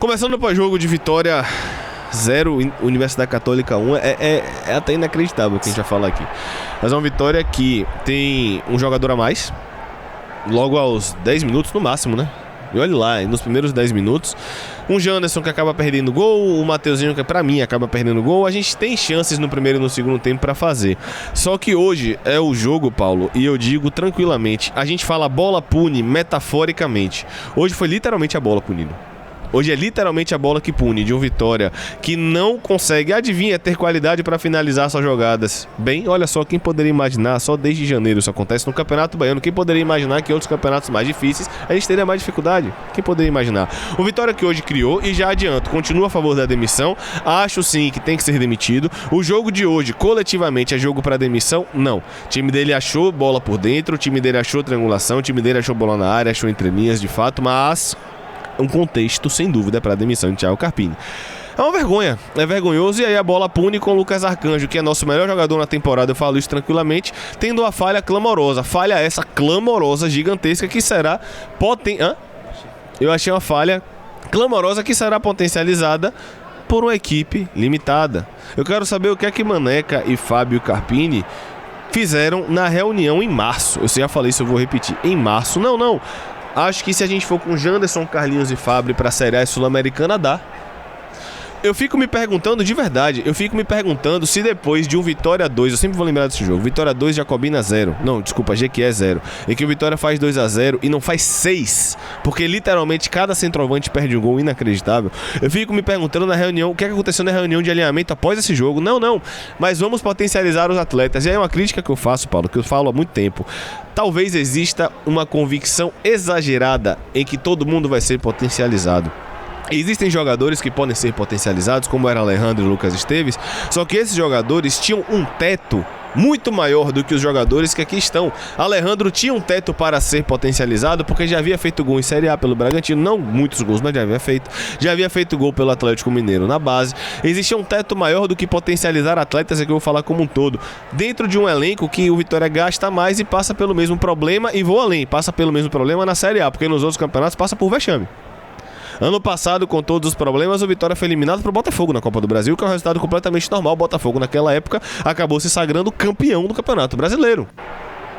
Começando o pós-jogo de Vitória 0, Universidade Católica 1, é até inacreditável o que a gente vai falar aqui. Mas é uma vitória que tem um jogador a mais, logo aos 10 minutos no máximo, né? E olha lá, nos primeiros 10 minutos, um Janderson que acaba perdendo gol, o Mateuzinho que pra mim acaba perdendo gol. A gente tem chances no primeiro e no segundo tempo pra fazer. Só que hoje é o jogo, Paulo, e eu digo tranquilamente, a gente fala bola pune metaforicamente. Hoje foi literalmente a bola punindo. Hoje é literalmente a bola que pune de um Vitória que não consegue, adivinha, ter qualidade para finalizar suas jogadas. Bem, olha só, quem poderia imaginar, só desde janeiro isso acontece no Campeonato Baiano, quem poderia imaginar que em outros campeonatos mais difíceis a gente teria mais dificuldade? Quem poderia imaginar? O Vitória que hoje criou, e já adianto, continua a favor da demissão, acho sim que tem que ser demitido. O jogo de hoje, coletivamente, é jogo para demissão? Não. O time dele achou bola por dentro, o time dele achou triangulação, o time dele achou bola na área, achou entre linhas de fato, mas um contexto, sem dúvida, para a demissão de Thiago Carpini. É uma vergonha, é vergonhoso, e aí a bola pune com o Lucas Arcanjo, que é nosso melhor jogador na temporada, eu falo isso tranquilamente, tendo uma falha clamorosa, falha essa clamorosa, gigantesca, que será Eu achei uma falha clamorosa que será potencializada por uma equipe limitada. Eu quero saber o que é que Maneca e Fábio Carpini fizeram na reunião em março. Eu já falei isso, eu vou repetir. Em março, não. Acho que se a gente for com Janderson, Carlinhos e Fábio para a Série A Sul-Americana, dá. Eu fico me perguntando, de verdade, se depois de um Vitória 2, eu sempre vou lembrar desse jogo, Vitória 2, Jacobina 0, não, desculpa, Jequié 0, em que o Vitória faz 2-0 e não faz 6, porque literalmente cada centroavante perde um gol inacreditável. Eu fico me perguntando na reunião, o que aconteceu na reunião de alinhamento após esse jogo. Não, mas vamos potencializar os atletas. E aí é uma crítica que eu faço, Paulo, que eu falo há muito tempo. Talvez exista uma convicção exagerada em que todo mundo vai ser potencializado. Existem jogadores que podem ser potencializados, como era Alejandro e Lucas Esteves, só que esses jogadores tinham um teto muito maior do que os jogadores que aqui estão. Alejandro tinha um teto para ser potencializado porque já havia feito gol em Série A pelo Bragantino, não muitos gols, mas já havia feito gol pelo Atlético Mineiro na base. Existia um teto maior do que potencializar atletas, é que eu vou falar como um todo, dentro de um elenco que o Vitória gasta mais e passa pelo mesmo problema, e vou além, passa pelo mesmo problema na Série A, porque nos outros campeonatos passa por vexame. Ano passado, com todos os problemas, o Vitória foi eliminado pro Botafogo na Copa do Brasil, que é um resultado completamente normal. O Botafogo, naquela época, acabou se sagrando campeão do Campeonato Brasileiro.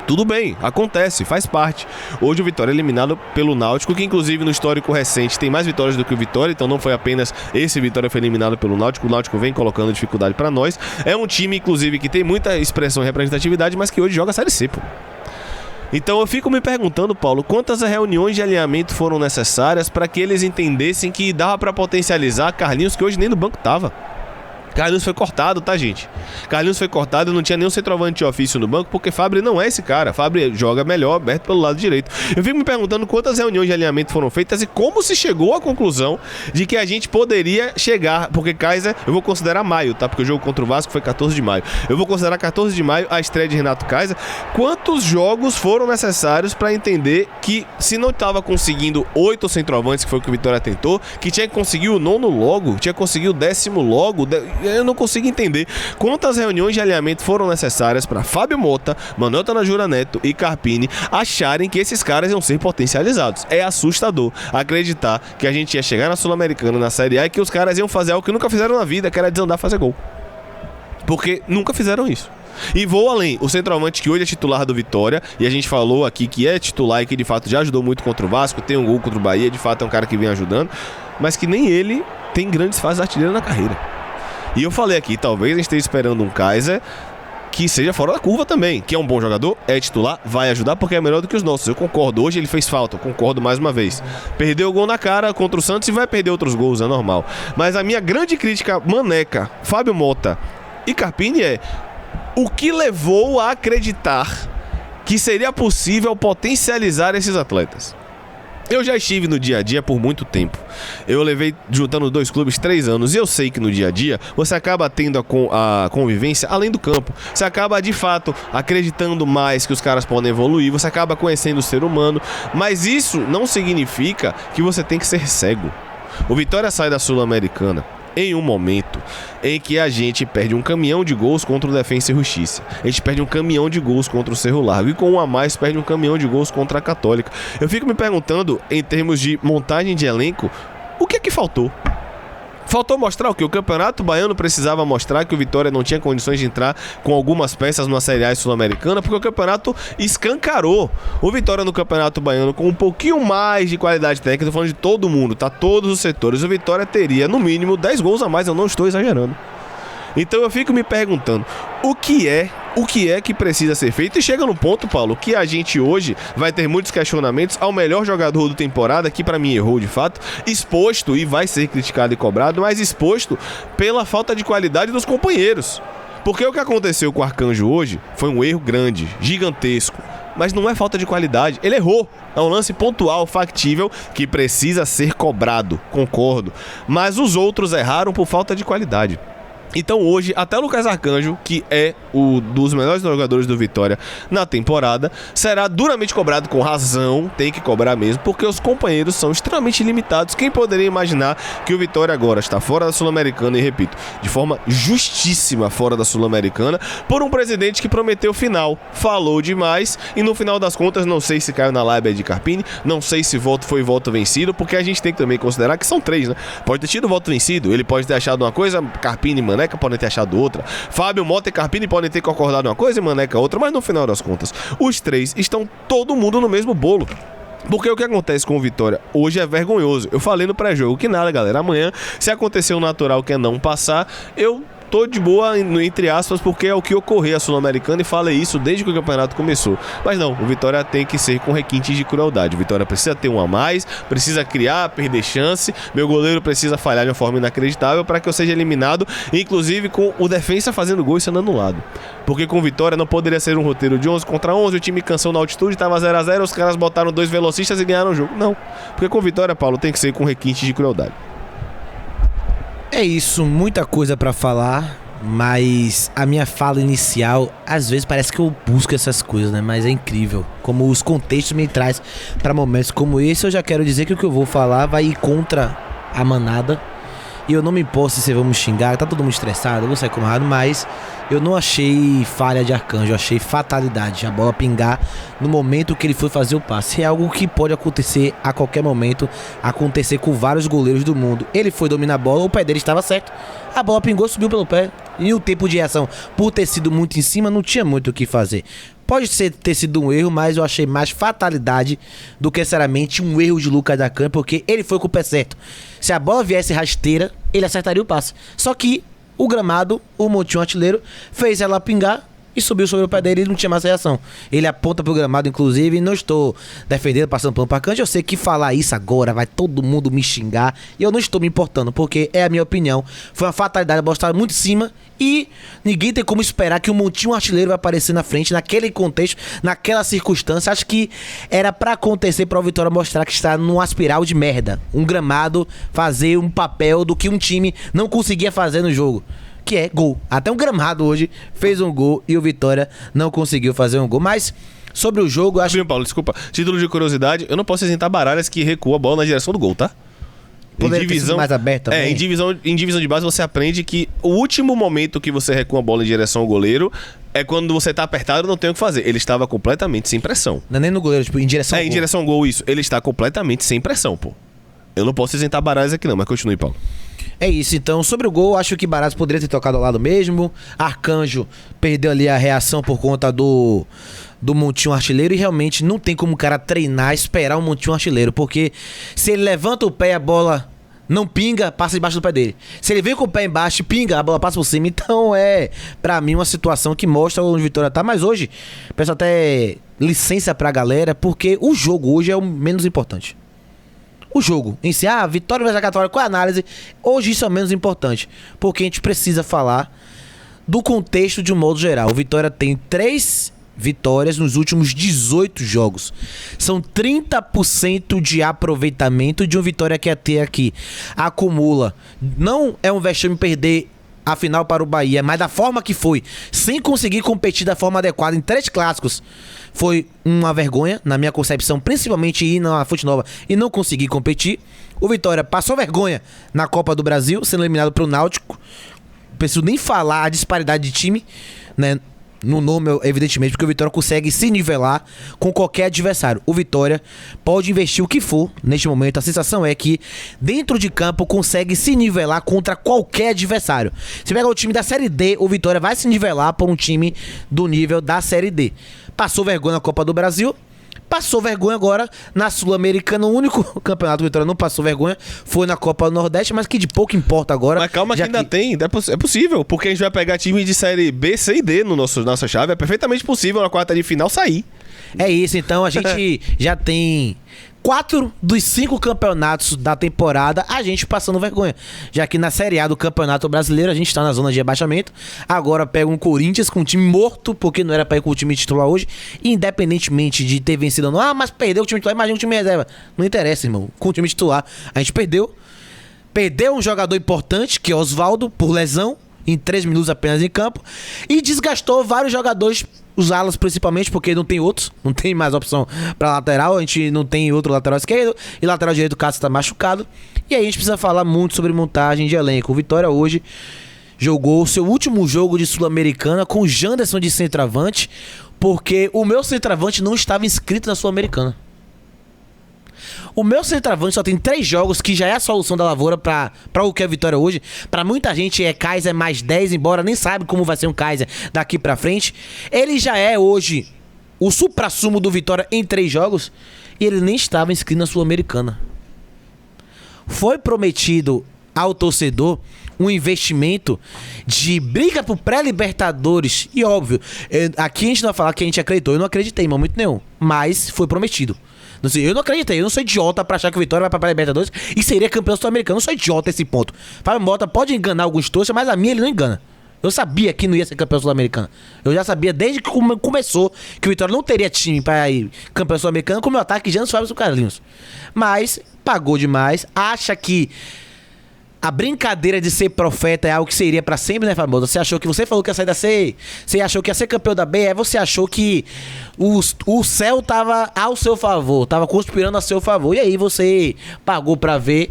Tudo bem, acontece, faz parte. Hoje o Vitória é eliminado pelo Náutico, que inclusive no histórico recente tem mais vitórias do que o Vitória, então não foi apenas esse Vitória foi eliminado pelo Náutico. O Náutico vem colocando dificuldade para nós. É um time, inclusive, que tem muita expressão e representatividade, mas que hoje joga a Série C, pô. Então eu fico me perguntando, Paulo, quantas reuniões de alinhamento foram necessárias para que eles entendessem que dava para potencializar Carlinhos, que hoje nem no banco tava. Carlinhos foi cortado, tá, gente? Carlinhos foi cortado, não tinha nenhum centroavante de ofício no banco, porque Fábio não é esse cara. Fábio joga melhor aberto pelo lado direito. Eu fico me perguntando quantas reuniões de alinhamento foram feitas e como se chegou à conclusão de que a gente poderia chegar, porque Kaiser, eu vou considerar maio, tá? Porque o jogo contra o Vasco foi 14 de maio. Eu vou considerar 14 de maio a estreia de Renato Kaiser. Quantos jogos foram necessários para entender que se não estava conseguindo 8 centroavantes, que foi o que o Vitória tentou, que tinha que conseguir o 9º logo, tinha que conseguir o 10º logo? Eu não consigo entender quantas reuniões de alinhamento foram necessárias para Fábio Mota, Manuel Tanajura Neto e Carpini acharem que esses caras iam ser potencializados. É assustador acreditar que a gente ia chegar na Sul-Americana, na Série A, e que os caras iam fazer algo que nunca fizeram na vida, que era desandar fazer gol. Porque nunca fizeram isso. E vou além, o centroavante que hoje é titular do Vitória, e a gente falou aqui que é titular e que de fato já ajudou muito contra o Vasco, tem um gol contra o Bahia, de fato é um cara que vem ajudando, mas que nem ele tem grandes fases artilheiras na carreira. E eu falei aqui, talvez a gente esteja esperando um Kaiser que seja fora da curva também, que é um bom jogador, é titular, vai ajudar porque é melhor do que os nossos. Eu concordo, hoje ele fez falta, eu concordo mais uma vez. Perdeu o gol na cara contra o Santos e vai perder outros gols, é normal. Mas a minha grande crítica, Maneca, Fábio Mota e Carpini, é o que levou a acreditar que seria possível potencializar esses atletas. Eu já estive no dia a dia por muito tempo. Eu levei, juntando 2 clubes, 3 anos. E eu sei que no dia a dia você acaba tendo a convivência além do campo. Você acaba, de fato, acreditando mais que os caras podem evoluir. Você acaba conhecendo o ser humano. Mas isso não significa que você tem que ser cego. O Vitória sai da Sul-Americana em um momento em que a gente perde um caminhão de gols contra o Defensa e Justiça. A gente perde um caminhão de gols contra o Cerro Largo. E com um a mais, perde um caminhão de gols contra a Católica. Eu fico me perguntando, em termos de montagem de elenco, O que é que faltou? Faltou mostrar o quê? O Campeonato Baiano precisava mostrar que o Vitória não tinha condições de entrar com algumas peças numa Série A sul-americana, porque o campeonato escancarou. O Vitória no Campeonato Baiano com um pouquinho mais de qualidade técnica, tô falando de todo mundo, tá? Todos os setores. O Vitória teria, no mínimo, 10 gols a mais, eu não estou exagerando. Então eu fico me perguntando, o que é que precisa ser feito? E chega no ponto, Paulo, que a gente hoje vai ter muitos questionamentos ao melhor jogador da temporada, que pra mim errou de fato, exposto, e vai ser criticado e cobrado, mas exposto pela falta de qualidade dos companheiros. Porque o que aconteceu com o Arcanjo hoje foi um erro grande, gigantesco, mas não é falta de qualidade, ele errou. É um lance pontual, factível, que precisa ser cobrado, concordo, mas os outros erraram por falta de qualidade. Então hoje, até o Lucas Arcanjo, que é um dos melhores jogadores do Vitória na temporada, será duramente cobrado, com razão, tem que cobrar mesmo, porque os companheiros são extremamente limitados. Quem poderia imaginar que o Vitória agora está fora da Sul-Americana, e repito, de forma justíssima fora da Sul-Americana, por um presidente que prometeu final, falou demais, e no final das contas, não sei se caiu na lábia de Carpini, não sei se foi voto vencido, porque a gente tem que também considerar que são 3, né? Pode ter tido voto vencido, ele pode ter achado uma coisa, Carpini, Maneca podem ter achado outra, Fábio, Mota e Carpini podem ter concordado uma coisa e Maneca outra, mas no final das contas, os 3 estão todo mundo no mesmo bolo. Porque o que acontece com o Vitória hoje é vergonhoso. Eu falei no pré-jogo que nada, galera, amanhã, se acontecer o natural, que é não passar, eu tô de boa, entre aspas, porque é o que ocorreu a Sul-Americana, e falei isso desde que o campeonato começou. Mas não, o Vitória tem que ser com requintes de crueldade. O Vitória precisa ter um a mais, precisa criar, perder chance. Meu goleiro precisa falhar de uma forma inacreditável para que eu seja eliminado, inclusive com o defensa fazendo gol e sendo anulado. Porque com o Vitória não poderia ser um roteiro de 11 contra 11, o time cansou na altitude, tava 0-0, os caras botaram 2 velocistas e ganharam o jogo. Não, porque com o Vitória, Paulo, tem que ser com requintes de crueldade. É isso, muita coisa pra falar, mas a minha fala inicial, às vezes parece que eu busco essas coisas, né? Mas é incrível como os contextos me traz pra momentos como esse. Eu já quero dizer que o que eu vou falar vai ir contra a manada. E eu não me importo se vocês vão me xingar, tá todo mundo estressado, eu vou sair com errado, mas eu não achei falha de Arcanjo, eu achei fatalidade, a bola pingar no momento que ele foi fazer o passe. É algo que pode acontecer a qualquer momento, acontecer com vários goleiros do mundo. Ele foi dominar a bola, o pé dele estava certo, a bola pingou, subiu pelo pé, e o tempo de reação, por ter sido muito em cima, não tinha muito o que fazer. Pode ter sido um erro, mas eu achei mais fatalidade do que necessariamente um erro de Lucas Arcanjo, porque ele foi com o pé certo. Se a bola viesse rasteira, ele acertaria o passe. Só que o gramado, o Montinho Artilheiro, fez ela pingar e subiu sobre o pé dele e não tinha mais reação. Ele aponta pro gramado, inclusive, e não estou defendendo, passando pano pra Arcanjo. Eu sei que falar isso agora vai todo mundo me xingar, e eu não estou me importando, porque é a minha opinião. Foi uma fatalidade, a bola estava muito em cima, e ninguém tem como esperar que o Montinho Artilheiro vai aparecer na frente, naquele contexto, naquela circunstância. Acho que era pra acontecer, pra o Vitória mostrar que está numa espiral de merda. Um gramado fazer um papel do que um time não conseguia fazer no jogo, que é gol. Até um gramado hoje fez um gol e o Vitória não conseguiu fazer um gol. Mas sobre o jogo, acho... Paulo, desculpa. Título de curiosidade, eu não posso isentar Baralhas que recua a bola na direção do gol, tá? Poderia ter sido mais aberto também. Em divisão de base você aprende que o último momento que você recua a bola em direção ao goleiro é quando você tá apertado e não tem o que fazer. Ele estava completamente sem pressão. Não é nem no goleiro, tipo, em direção ao gol. Em direção ao gol, isso. Ele está completamente sem pressão, pô. Eu não posso isentar Baralhas aqui não, mas continue, Paulo. É isso, então, sobre o gol, acho que Baralhas poderia ter tocado ao lado mesmo. Arcanjo perdeu ali a reação por conta do Montinho Artilheiro, e realmente não tem como o cara treinar, esperar um Montinho Artilheiro, porque se ele levanta o pé, a bola não pinga, passa debaixo do pé dele. Se ele vem com o pé embaixo, pinga, a bola passa por cima. Então é, pra mim, uma situação que mostra onde o Vitória tá. Mas hoje, peço até licença pra galera, porque o jogo hoje é o menos importante. O jogo em si, Vitória vai jogar com a análise, hoje isso é o menos importante, porque a gente precisa falar do contexto de um modo geral. O Vitória tem 3 vitórias nos últimos 18 jogos. São 30% de aproveitamento de um Vitória que até aqui acumula. Não é um vexame perder a final para o Bahia, mas da forma que foi, sem conseguir competir da forma adequada em 3 clássicos, foi uma vergonha, na minha concepção, principalmente ir na Fonte Nova e não conseguir competir. O Vitória passou vergonha na Copa do Brasil, sendo eliminado para o Náutico. Não preciso nem falar a disparidade de time, né? no nome, evidentemente, porque o Vitória consegue se nivelar com qualquer adversário. O Vitória pode investir o que for neste momento. A sensação é que dentro de campo consegue se nivelar contra qualquer adversário. Se pegar o time da Série D, o Vitória vai se nivelar por um time do nível da Série D. Passou vergonha na Copa do Brasil, passou vergonha agora na Sul-Americana. O único campeonato que o Vitória não passou vergonha foi na Copa do Nordeste, mas que de pouco importa agora. Mas calma que ainda tem, é possível, porque a gente vai pegar time de Série B, C e D no nossa chave. É perfeitamente possível na quarta de final sair. É isso, então a gente já tem 4 dos 5 campeonatos da temporada a gente passando vergonha. Já que na Série A do Campeonato Brasileiro a gente tá na zona de rebaixamento. Agora pega um Corinthians com um time morto, porque não era pra ir com o time titular hoje. Independentemente de ter vencido ou não. Mas perdeu o time titular, imagina o time reserva. Não interessa, irmão. Com o time titular a gente perdeu. Perdeu um jogador importante, que é Osvaldo, por lesão, em 3 minutos apenas em campo. E desgastou vários jogadores, os alas principalmente, porque não tem outros. Não tem mais opção pra lateral. A gente não tem outro lateral esquerdo. E lateral direito o Cássio tá machucado. E aí a gente precisa falar muito sobre montagem de elenco. O Vitória hoje jogou o seu último jogo de Sul-Americana com o Janderson de centroavante, porque o meu centroavante não estava inscrito na Sul-Americana. O meu centroavante só tem 3 jogos, que já é a solução da lavoura pra o que é a Vitória hoje. Pra muita gente é Kaiser mais 10, embora nem sabe como vai ser um Kaiser daqui pra frente. Ele já é hoje o suprassumo do Vitória em 3 jogos e ele nem estava inscrito na Sul-Americana. Foi prometido ao torcedor um investimento de briga pro pré-Libertadores. E óbvio, aqui a gente não vai falar que a gente acreditou. Eu não acreditei em momento nenhum, mas foi prometido. Não sei, eu não acreditei, eu não sou idiota pra achar que o Vitória vai pra Libertadores e seria campeão sul-americano. Eu não sou idiota a esse ponto. Fábio Mota pode enganar alguns torcedores, mas a mim ele não engana. Eu sabia que não ia ser campeão sul-americano. Eu já sabia desde que começou que o Vitória não teria time pra ir campeão sul-americano com o meu ataque Janus Fábio e o Carlinhos. Mas pagou demais, acha que a brincadeira de ser profeta é algo que seria pra sempre, né, Fábio? Você achou que você falou que ia sair da C, você achou que ia ser campeão da B, aí você achou que o céu tava ao seu favor, tava conspirando a seu favor. E aí você pagou pra ver,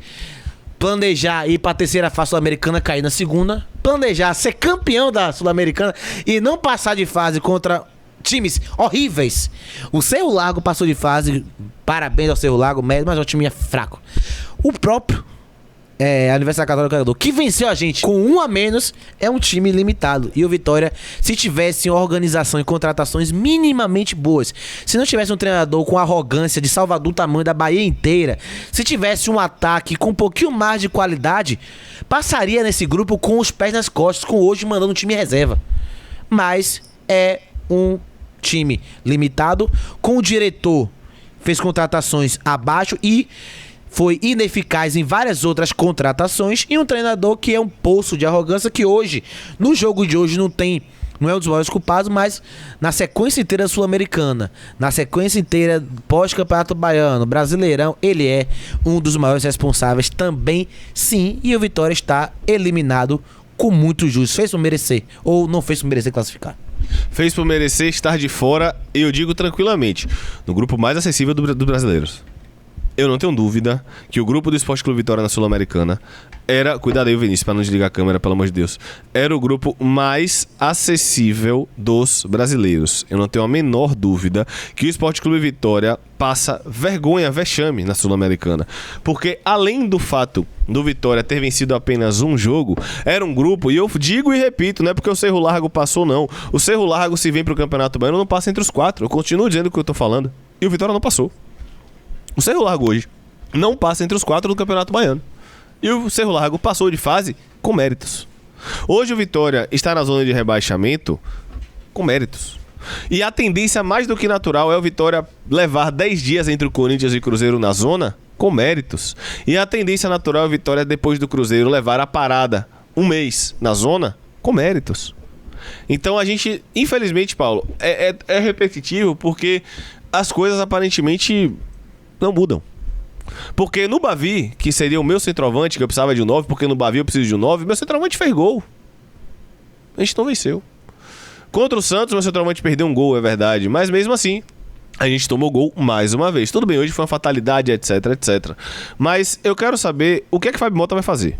planejar ir pra terceira fase sul-americana, cair na segunda, planejar ser campeão da sul-americana e não passar de fase contra times horríveis. O Cerro Largo passou de fase, parabéns ao Cerro Largo, mas o time é fraco. O próprio a Universidade Católica, que venceu a gente com 1 a menos, é um time limitado. E o Vitória, se tivesse uma organização e contratações minimamente boas, se não tivesse um treinador com arrogância de Salvador, tamanho da Bahia inteira, se tivesse um ataque com um pouquinho mais de qualidade, passaria nesse grupo com os pés nas costas, com hoje mandando um time reserva. Mas é um time limitado, com o diretor fez contratações abaixo e foi ineficaz em várias outras contratações, e um treinador que é um poço de arrogância, que hoje, no jogo de hoje, não é um dos maiores culpados, mas na sequência inteira sul-americana, na sequência inteira pós-campeonato baiano, brasileirão, ele é um dos maiores responsáveis também, sim, e o Vitória está eliminado com muito justo. Fez por merecer, ou não fez por merecer classificar? Fez por merecer estar de fora, eu digo tranquilamente, no grupo mais acessível dos brasileiros. Eu não tenho dúvida que o grupo do Esporte Clube Vitória na Sul-Americana era... Cuidado aí, Vinícius, para não desligar a câmera, pelo amor de Deus. Era o grupo mais acessível dos brasileiros. Eu não tenho a menor dúvida que o Esporte Clube Vitória passa vergonha, vexame na Sul-Americana. Porque além do fato do Vitória ter vencido apenas um jogo, era um grupo, e eu digo e repito, não é porque o Cerro Largo passou, não. O Cerro Largo, se vem pro Campeonato Baiano, não passa entre os 4. Eu continuo dizendo o que eu tô falando. E o Vitória não passou. O Cerro Largo hoje não passa entre os 4 do Campeonato Baiano. E o Cerro Largo passou de fase com méritos. Hoje o Vitória está na zona de rebaixamento com méritos. E a tendência mais do que natural é o Vitória levar 10 dias entre o Corinthians e o Cruzeiro na zona com méritos. E a tendência natural é o Vitória, depois do Cruzeiro, levar a parada 1 mês na zona com méritos. Então a gente, infelizmente, Paulo, é repetitivo, porque as coisas aparentemente não mudam. Porque no Bavi, que seria o meu centroavante, que eu precisava de um 9, porque no Bavi eu preciso de um 9, meu centroavante fez gol. A gente não venceu. Contra o Santos, meu centroavante perdeu um gol, é verdade. Mas mesmo assim, a gente tomou gol mais uma vez. Tudo bem, hoje foi uma fatalidade, etc, etc. Mas eu quero saber o que é que o Fábio Mota vai fazer.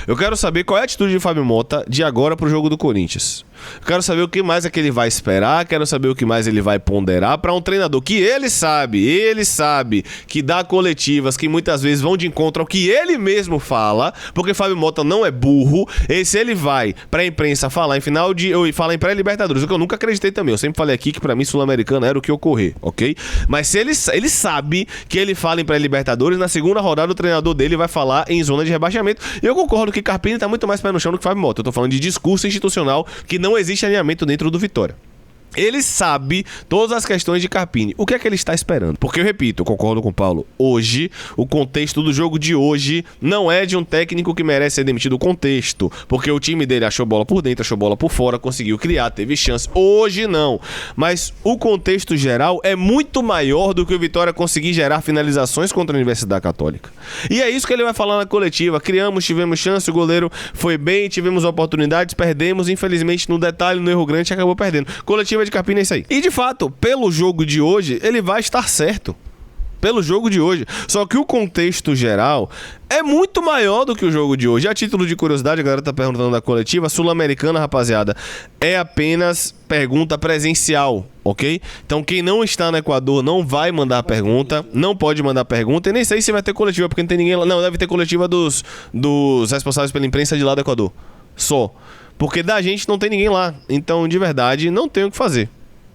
Eu quero saber qual é a atitude de Fábio Mota de agora pro jogo do Corinthians. Eu quero saber o que mais é que ele vai esperar, quero saber o que mais ele vai ponderar para um treinador que ele sabe que dá coletivas que muitas vezes vão de encontro ao que ele mesmo fala, porque Fábio Mota não é burro. E se ele vai pra imprensa falar em final de... ou falar em pré-Libertadores, o que eu nunca acreditei também. Eu sempre falei aqui que pra mim Sul-Americana era o que ocorrer, ok? Mas se ele sabe que ele fala em pré-Libertadores, na segunda rodada o treinador dele vai falar em zona de rebaixamento. Eu concordo que Carpini tá muito mais pé no chão do que Fábio Mota. Eu tô falando de discurso institucional que não existe alinhamento dentro do Vitória. Ele sabe todas as questões de Carpini. O que é que ele está esperando? Porque eu repito, eu concordo com o Paulo. Hoje, o contexto do jogo de hoje não é de um técnico que merece ser demitido. O contexto. Porque o time dele achou bola por dentro, achou bola por fora, conseguiu criar, teve chance. Hoje não. Mas o contexto geral é muito maior do que o Vitória conseguir gerar finalizações contra a Universidade Católica. E é isso que ele vai falar na coletiva. Criamos, tivemos chance, o goleiro foi bem, tivemos oportunidades, perdemos. Infelizmente, no detalhe, no erro grande, acabou perdendo. Coletiva de Carpini é isso aí. E de fato, pelo jogo de hoje, ele vai estar certo. Pelo jogo de hoje. Só que o contexto geral é muito maior do que o jogo de hoje. A título de curiosidade, a galera tá perguntando da coletiva, Sul-Americana, rapaziada, é apenas pergunta presencial, ok? Então quem não está no Equador não vai mandar pergunta, não pode mandar pergunta, e nem sei se vai ter coletiva, porque não tem ninguém lá. Não, deve ter coletiva dos responsáveis pela imprensa de lá do Equador. Só. Porque da gente não tem ninguém lá. Então, de verdade, não tem o que fazer.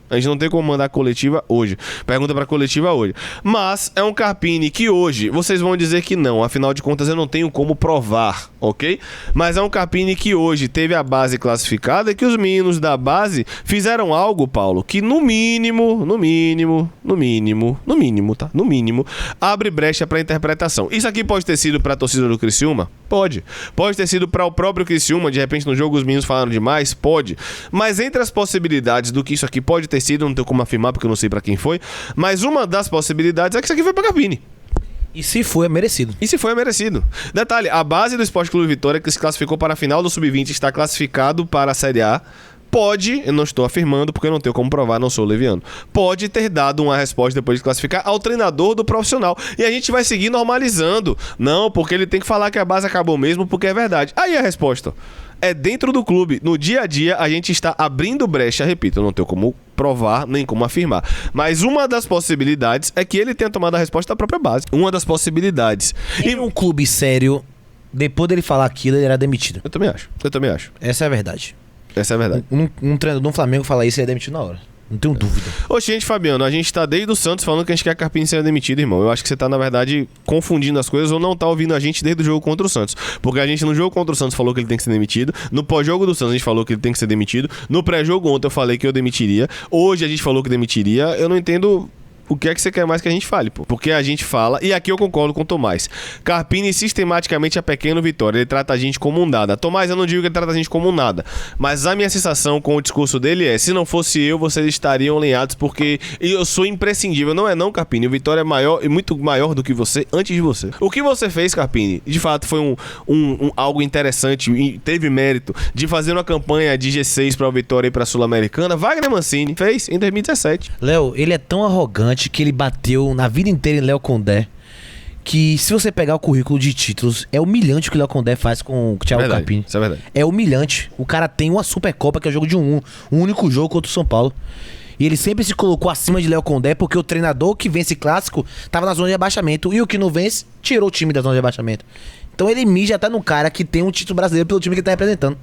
A gente não tem como mandar coletiva hoje. Pergunta pra coletiva hoje. Mas é um Carpini que hoje, vocês vão dizer que não. Afinal de contas, eu não tenho como provar, ok? Mas é um Carpini que hoje teve a base classificada e que os meninos da base fizeram algo, Paulo, que no mínimo, tá? No mínimo, abre brecha pra interpretação. Isso aqui pode ter sido pra torcida do Criciúma? Pode. Pode ter sido para o próprio Criciúma, de repente no jogo os meninos falaram demais? Pode. Mas entre as possibilidades do que isso aqui pode ter sido, não tenho como afirmar porque eu não sei para quem foi, mas uma das possibilidades é que isso aqui foi para Carpini. E se foi, é merecido. E se foi, é merecido. Detalhe, a base do Sport Clube Vitória, que se classificou para a final do Sub-20, está classificado para a Série A. Pode, eu não estou afirmando porque eu não tenho como provar, não sou leviano, pode ter dado uma resposta depois de classificar ao treinador do profissional. E a gente vai seguir normalizando. Não, porque ele tem que falar que a base acabou mesmo, porque é verdade. Aí a resposta é dentro do clube. No dia a dia, a gente está abrindo brecha. Repito, eu não tenho como provar, nem como afirmar. Mas uma das possibilidades é que ele tenha tomado a resposta da própria base. Uma das possibilidades. Em um clube sério, depois dele falar aquilo, ele era demitido. Eu também acho. Essa é a verdade. Essa é a verdade. Um treinador do Flamengo falar isso, ele é demitido na hora. Não tenho dúvida. Oxe, gente, Fabiano, a gente tá desde o Santos falando que a gente quer que a Carpini seja demitido, irmão. Eu acho que você tá, na verdade, confundindo as coisas ou não tá ouvindo a gente desde o jogo contra o Santos. Porque a gente no jogo contra o Santos falou que ele tem que ser demitido. No pós-jogo do Santos a gente falou que ele tem que ser demitido. No pré-jogo ontem eu falei que eu demitiria. Hoje a gente falou que demitiria. Eu não entendo... O que é que você quer mais que a gente fale, pô? Porque a gente fala, e aqui eu concordo com o Tomás. Carpini sistematicamente é pequeno Vitória. Ele trata a gente como um nada. Tomás, eu não digo que ele trata a gente como um nada. Mas a minha sensação com o discurso dele é: se não fosse eu, vocês estariam alinhados, porque eu sou imprescindível. Não é não, Carpini. O Vitória é maior e muito maior do que você antes de você. O que você fez, Carpini, de fato foi algo interessante e teve mérito de fazer uma campanha de G6 para o Vitória e para a Sul-Americana. Wagner Mancini fez em 2017. Léo, ele é tão arrogante que ele bateu na vida inteira em Léo Condé, que se você pegar o currículo de títulos, é humilhante o que o Léo Condé faz com o Thiago Carpini. Isso é verdade. É humilhante. O cara tem uma Supercopa, que é o jogo de um único jogo contra o São Paulo. E ele sempre se colocou acima de Léo Condé, porque o treinador que vence clássico tava na zona de rebaixamento, e o que não vence, tirou o time da zona de rebaixamento. Então ele mija até no cara que tem um título brasileiro pelo time que ele tá representando.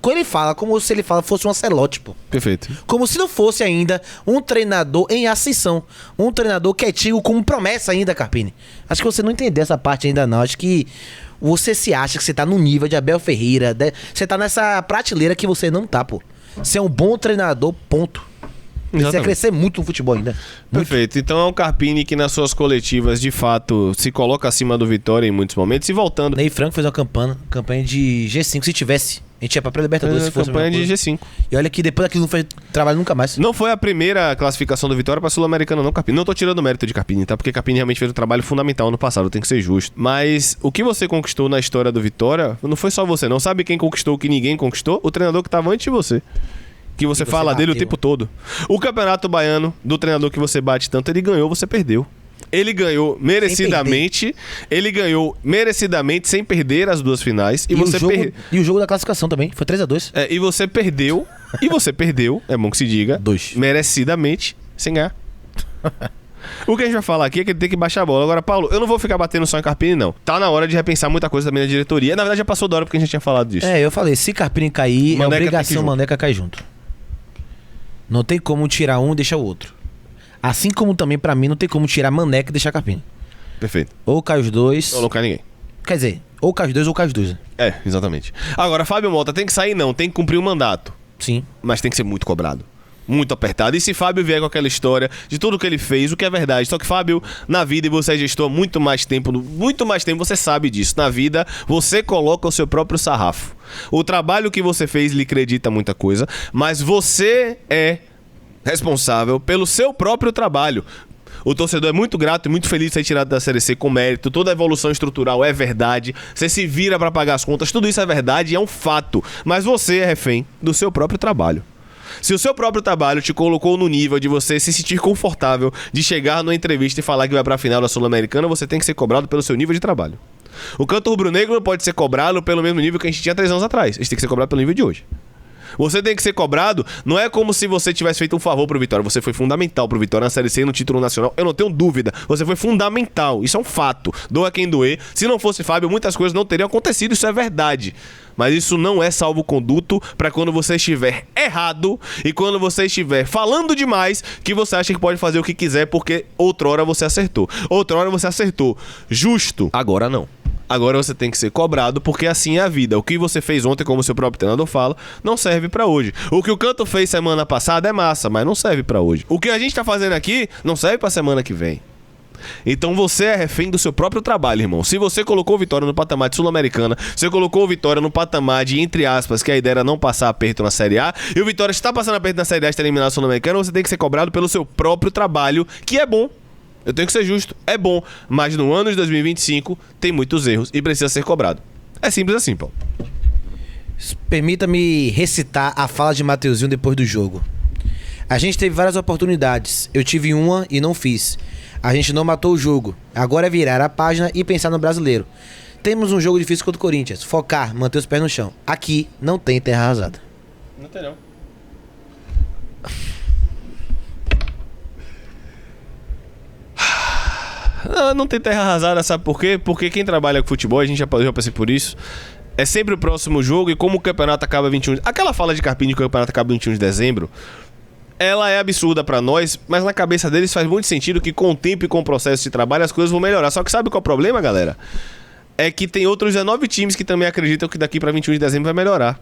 Quando ele fala, como se ele fosse um Ancelotti, pô. Perfeito. Como se não fosse ainda um treinador em ascensão. Um treinador quietinho como promessa ainda, Carpini. Acho que você não entendeu essa parte ainda não. Acho que você se acha que você tá no nível de Abel Ferreira. Você tá nessa prateleira que você não tá, pô. Você é um bom treinador, ponto. Você vai crescer muito no futebol ainda. Muito. Perfeito. Então é um Carpini que nas suas coletivas, de fato, se coloca acima do Vitória em muitos momentos. E voltando... Ney Franco fez uma campanha de G5, se tivesse. A gente ia pra pré-Libertadores se fosse campanha de G5. E olha que depois daquilo não fez trabalho nunca mais. Não foi a primeira classificação do Vitória pra Sul-Americana não, Carpini. Não tô tirando o mérito de Carpini, tá? Porque Carpini realmente fez um trabalho fundamental no passado, tem que ser justo. Mas o que você conquistou na história do Vitória, não foi só você, não. Sabe quem conquistou o que ninguém conquistou? O treinador que tava antes de você. Que você fala dele o tempo todo. O Campeonato Baiano, do treinador que você bate tanto, ele ganhou, você perdeu. Ele ganhou merecidamente. Ele ganhou merecidamente, sem perder as duas finais. E o jogo da classificação também. Foi 3-2. E você perdeu. É bom que se diga. 2. Merecidamente, sem ganhar. O que a gente vai falar aqui é que ele tem que baixar a bola. Agora, Paulo, eu não vou ficar batendo só em Carpini, não. Tá na hora de repensar muita coisa também na diretoria. Na verdade, já passou da hora porque a gente já tinha falado disso. Eu falei, se Carpini cair, Maneca é obrigação Maneca cair junto. Não tem como tirar um e deixar o outro. Assim como também, pra mim, não tem como tirar Maneca e deixar Carpini. Perfeito. Ou cai os dois. Ou não cai ninguém. Quer dizer, ou cai os dois ou cai os dois. Exatamente. Agora, Fábio Mota tem que sair, não. Tem que cumprir o mandato. Sim. Mas tem que ser muito cobrado. Muito apertado. E se Fábio vier com aquela história de tudo que ele fez, o que é verdade. Só que Fábio, na vida, e você é gestor há muito mais tempo, você sabe disso. Na vida, você coloca o seu próprio sarrafo. O trabalho que você fez lhe acredita muita coisa, mas você é responsável pelo seu próprio trabalho. O torcedor é muito grato e muito feliz de ser tirado da Série C com mérito. Toda a evolução estrutural é verdade. Você se vira pra pagar as contas. Tudo isso é verdade e é um fato. Mas você é refém do seu próprio trabalho. Se o seu próprio trabalho te colocou no nível de você se sentir confortável de chegar numa entrevista e falar que vai pra final da Sul-Americana, você tem que ser cobrado pelo seu nível de trabalho. O canto rubro-negro não pode ser cobrado pelo mesmo nível que a gente tinha 3 anos atrás. A gente tem que ser cobrado pelo nível de hoje. Você tem que ser cobrado, não é como se você tivesse feito um favor pro Vitória. Você foi fundamental pro Vitória na Série C e no título nacional. Eu não tenho dúvida. Você foi fundamental. Isso é um fato. Doa quem doer. Se não fosse Fábio, muitas coisas não teriam acontecido. Isso é verdade. Mas isso não é salvo-conduto para quando você estiver errado e quando você estiver falando demais que você acha que pode fazer o que quiser porque outrora você acertou. Outrora você acertou. Justo. Agora não. Agora você tem que ser cobrado, porque assim é a vida. O que você fez ontem, como o seu próprio treinador fala, não serve pra hoje. O que o Canto fez semana passada é massa, mas não serve pra hoje. O que a gente tá fazendo aqui não serve pra semana que vem. Então você é refém do seu próprio trabalho, irmão. Se você colocou o Vitória no patamar de Sul-Americana, você colocou o Vitória no patamar de, entre aspas, que a ideia era não passar aperto na Série A, e o Vitória está passando aperto na Série A e está eliminado a Sul-Americana, você tem que ser cobrado pelo seu próprio trabalho, que é bom. Eu tenho que ser justo, é bom, mas no ano de 2025 tem muitos erros e precisa ser cobrado. É simples assim, Paulo. Permita-me recitar a fala de Mateuzinho depois do jogo. A gente teve várias oportunidades, eu tive uma e não fiz. A gente não matou o jogo, agora é virar a página e pensar no brasileiro. Temos um jogo difícil contra o Corinthians, focar, manter os pés no chão. Aqui não tem terra arrasada. Não tem não. Não tem terra arrasada, sabe por quê? Porque quem trabalha com futebol, a gente já passei por isso, é sempre o próximo jogo e como o campeonato acaba 21... Aquela fala de Carpini que o campeonato acaba 21 de dezembro, ela é absurda pra nós, mas na cabeça deles faz muito sentido que com o tempo e com o processo de trabalho as coisas vão melhorar. Só que sabe qual é o problema, galera? É que tem outros 19 times que também acreditam que daqui pra 21 de dezembro vai melhorar.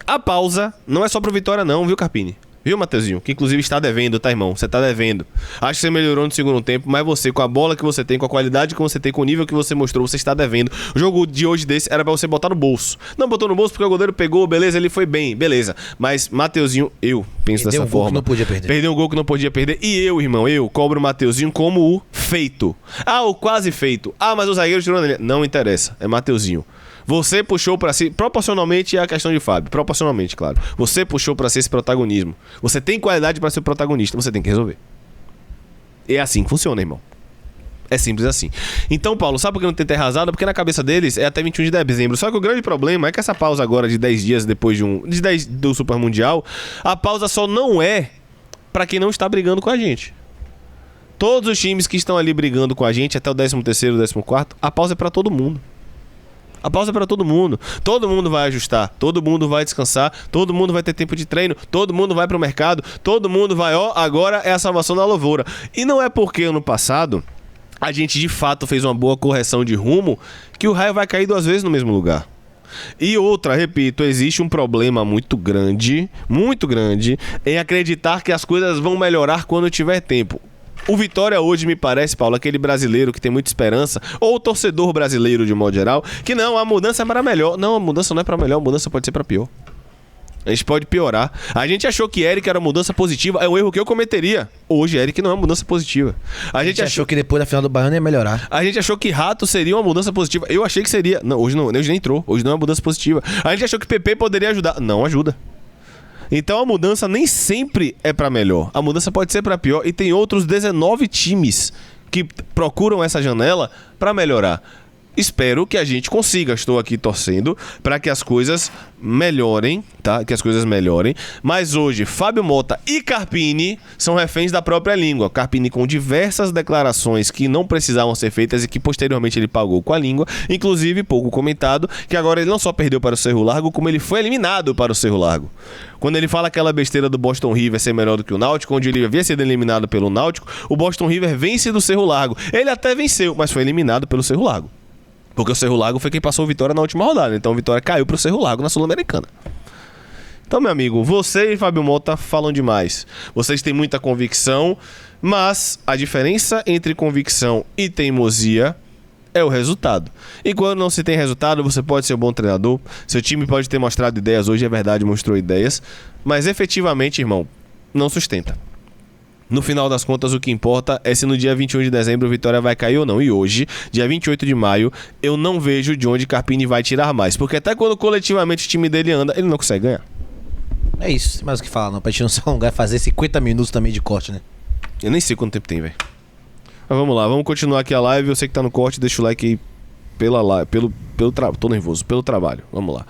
A pausa não é só pro Vitória não, viu, Carpini? Viu, Mateuzinho? Que inclusive está devendo, tá, irmão? Você tá devendo. Acho que você melhorou no segundo tempo, mas você, com a bola que você tem, com a qualidade que você tem, com o nível que você mostrou, você está devendo. O jogo de hoje desse era pra você botar no bolso. Não botou no bolso porque o goleiro pegou, beleza, ele foi bem, beleza. Mas, Mateuzinho, eu penso dessa forma. Perdeu um gol que não podia perder. Perdeu um gol que não podia perder. E eu, irmão, eu cobro o Mateuzinho como o feito. Ah, o quase feito. Ah, mas o zagueiro tirou na linha. Não interessa, é Mateuzinho. Você puxou pra si, proporcionalmente é a questão de Fábio, proporcionalmente, claro. Você puxou pra si esse protagonismo. Você tem qualidade pra ser o protagonista, você tem que resolver. É assim que funciona, irmão. É simples assim. Então, Paulo, sabe por que não tem terra arrasada? Porque na cabeça deles é até 21 de dezembro. Só que o grande problema é que essa pausa agora de 10 dias depois de 10 do Super Mundial, a pausa só não é pra quem não está brigando com a gente. Todos os times que estão ali brigando com a gente até o 13º, 14º, a pausa é pra todo mundo. A pausa é pra todo mundo. Todo mundo vai ajustar, todo mundo vai descansar, todo mundo vai ter tempo de treino, todo mundo vai pro mercado, todo mundo vai, agora é a salvação da lavoura. E não é porque ano passado a gente de fato fez uma boa correção de rumo que o raio vai cair 2 vezes no mesmo lugar. E outra, repito, existe um problema muito grande em acreditar que as coisas vão melhorar quando tiver tempo. O Vitória hoje me parece, Paulo, aquele brasileiro que tem muita esperança, ou o torcedor brasileiro de modo geral, que não, a mudança é para melhor. Não, a mudança não é para melhor, a mudança pode ser para pior. A gente pode piorar. A gente achou que Eric era mudança positiva, é um erro que eu cometeria. Hoje Eric não é uma mudança positiva. A gente achou que depois da final do Baiano ia melhorar. A gente achou que Rato seria uma mudança positiva. Eu achei que seria. Não, hoje nem entrou. Hoje não é uma mudança positiva. A gente achou que PP poderia ajudar. Não ajuda. Então a mudança nem sempre é pra melhor. A mudança pode ser pra pior e tem outros 19 times que procuram essa janela para melhorar. Espero que a gente consiga. Estou aqui torcendo para que as coisas melhorem, tá? Que as coisas melhorem. Mas hoje, Fábio Mota e Carpini são reféns da própria língua. Carpini com diversas declarações que não precisavam ser feitas e que posteriormente ele pagou com a língua. Inclusive, pouco comentado, que agora ele não só perdeu para o Cerro Largo, como ele foi eliminado para o Cerro Largo. Quando ele fala aquela besteira do Boston River ser melhor do que o Náutico, onde ele havia sido eliminado pelo Náutico, o Boston River vence do Cerro Largo. Ele até venceu, mas foi eliminado pelo Cerro Largo. Porque o Cerro Largo foi quem passou o Vitória na última rodada. Então o Vitória caiu pro Cerro Largo na Sul-Americana. Então, meu amigo, você e Fábio Mota falam demais. Vocês têm muita convicção, mas a diferença entre convicção e teimosia é o resultado. E quando não se tem resultado, você pode ser um bom treinador. Seu time pode ter mostrado ideias. Hoje é verdade, mostrou ideias. Mas efetivamente, irmão, não sustenta. No final das contas, o que importa é se no dia 21 de dezembro o Vitória vai cair ou não. E hoje, dia 28 de maio, eu não vejo de onde Carpini vai tirar mais. Porque até quando coletivamente o time dele anda, ele não consegue ganhar. É isso, sem mais o que falar não. Pra gente não se alongar, fazer 50 minutos também de corte, né? Eu nem sei quanto tempo tem, velho. Mas vamos lá, vamos continuar aqui a live. Eu sei que tá no corte, deixa o like aí tô nervoso, pelo trabalho. Vamos lá.